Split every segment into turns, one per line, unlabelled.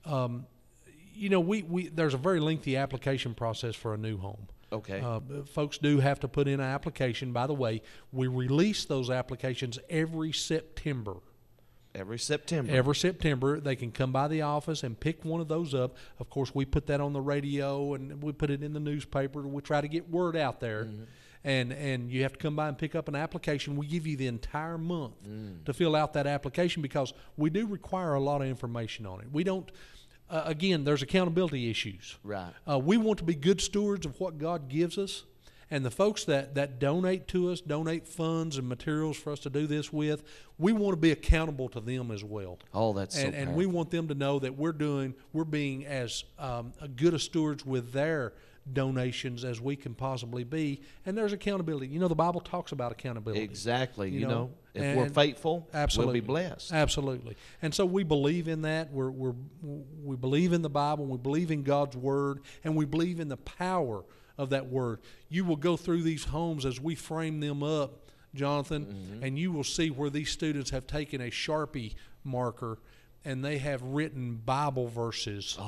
there's a very lengthy application process for a new home.
Okay.
Folks do have to put in an application. By the way, we release those applications every September.
Every September.
Every September, they can come by the office and pick one of those up. Of course, we put that on the radio and we put it in the newspaper. We try to get word out there. And you have to come by and pick up an application. We give you the entire month to fill out that application because we do require a lot of information on it. We don't, again, there's accountability issues.
Right.
We want to be good stewards of what God gives us. And the folks that donate to us, donate funds and materials for us to do this with, we want to be accountable to them as well.
Oh, that's so
and we want them to know that we're being as good a stewards with their donations as we can possibly be. And there's accountability. You know, the Bible talks about accountability.
Exactly. You know, if
and
we're faithful,
absolutely,
we'll be blessed.
Absolutely. And so we believe in that. We believe in the Bible. We believe in God's Word. And we believe in the power of that Word. You will go through these homes as we frame them up, Jonathan, and you will see where these students have taken a Sharpie marker and they have written Bible verses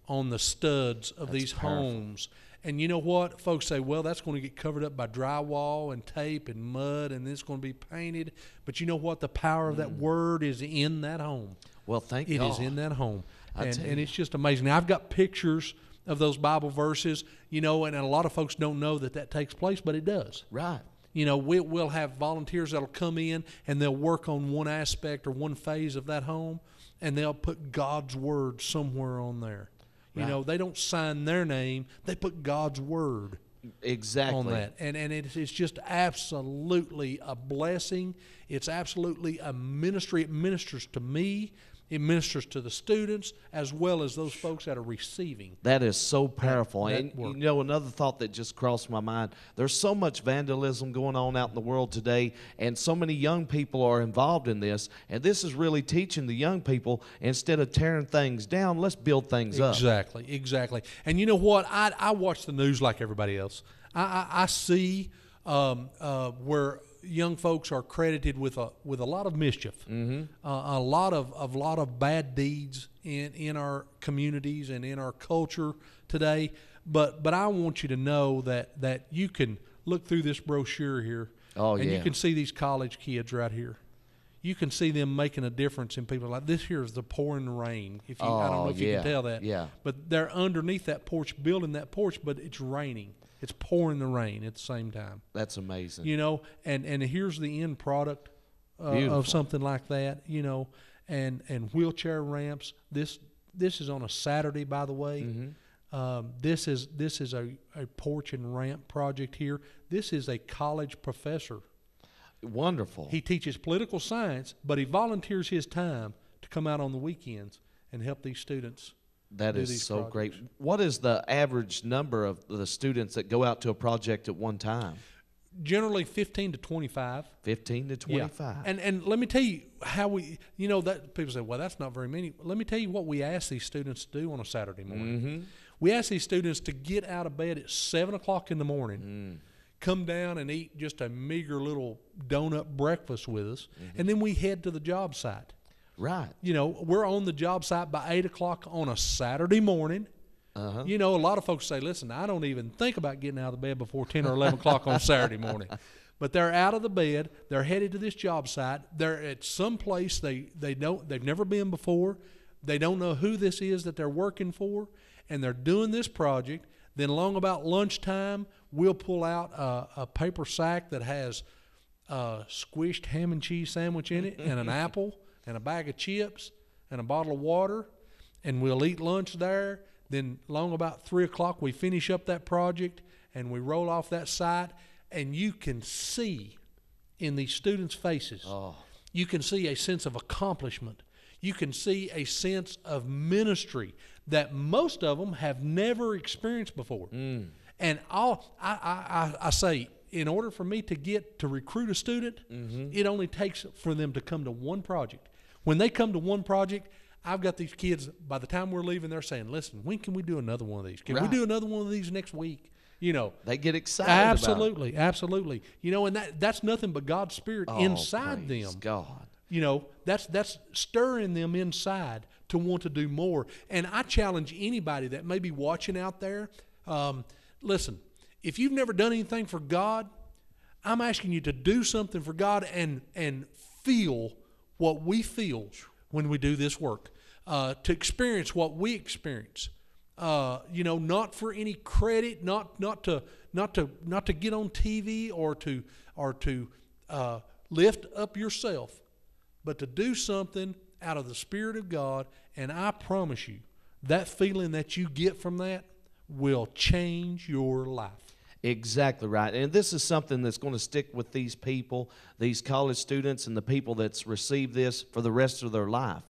on the studs of these homes. And you know what? Folks say, well, that's going to get covered up by drywall and tape and mud, and it's going to be painted. But you know what? The power of that Word is in that home.
Well, thank
God. It is in that home. And it's just amazing. Now, I've got pictures of those Bible verses, and a lot of folks don't know that takes place, but it does.
Right.
We'll have volunteers that'll come in and they'll work on one aspect or one phase of that home, and they'll put God's Word somewhere on there. Right. They don't sign their name; they put God's Word on that, and it's just absolutely a blessing. It's absolutely a ministry. It ministers to me. It ministers to the students as well as those folks that are receiving.
That is so powerful.
That
and another thought that just crossed my mind, there's so much vandalism going on out in the world today, and so many young people are involved in this, and this is really teaching the young people, instead of tearing things down, let's build things up.
Exactly. And you know what? I watch the news like everybody else. I see where young folks are credited with a lot of mischief, a lot of bad deeds in our communities and in our culture today. But I want you to know that you can look through this brochure here, and you can see these college kids right here. You can see them making a difference in people. Like this here is the pouring rain. I don't know if you can tell that.
Yeah.
But they're underneath that porch, building that porch, but it's raining. It's pouring the rain at the same time.
That's amazing.
And here's the end product of something like that, and wheelchair ramps. This is on a Saturday, by the way. This is a porch and ramp project here. This is a college professor.
Wonderful.
He teaches political science, but he volunteers his time to come out on the weekends and help these students.
That is so great. What is the average number of the students that go out to a project at one time?
Generally 15 to 25.
15 to 25.
Yeah. And let me tell you how that people say, well, that's not very many. Let me tell you what we ask these students to do on a Saturday morning. We ask these students to get out of bed at 7 o'clock in the morning, come down and eat just a meager little donut breakfast with us, and then we head to the job site.
Right.
We're on the job site by 8 o'clock on a Saturday morning. A lot of folks say, listen, I don't even think about getting out of the bed before 10 or 11 o'clock on Saturday morning. But they're out of the bed. They're headed to this job site. They're at some place they've never been before. They don't know who this is that they're working for, and they're doing this project. Then along about lunchtime, we'll pull out a paper sack that has a squished ham and cheese sandwich in it and an apple and a bag of chips and a bottle of water, and we'll eat lunch there. Then long about 3 o'clock, we finish up that project, and we roll off that site, and you can see in these students' faces, you can see a sense of accomplishment. You can see a sense of ministry that most of them have never experienced before. And I say, in order for me to recruit a student, it only takes for them to come to one project. When they come to one project, I've got these kids, by the time we're leaving, they're saying, listen, when can we do another one of these? Can we do another one of these next week?
They get excited
absolutely,
about it.
Absolutely. And that's nothing but God's Spirit inside them.
God.
That's stirring them inside to to want to do more. And I challenge anybody that may be watching out there, listen, if you've never done anything for God, I'm asking you to do something for God and feel what we feel when we do this work, to experience what we experience. Not for any credit, not to get on TV or to lift up yourself, but to do something out of the Spirit of God. And I promise you, that feeling that you get from that will change your life.
Exactly right. And this is something that's going to stick with these people, these college students, and the people that's received this for the rest of their life.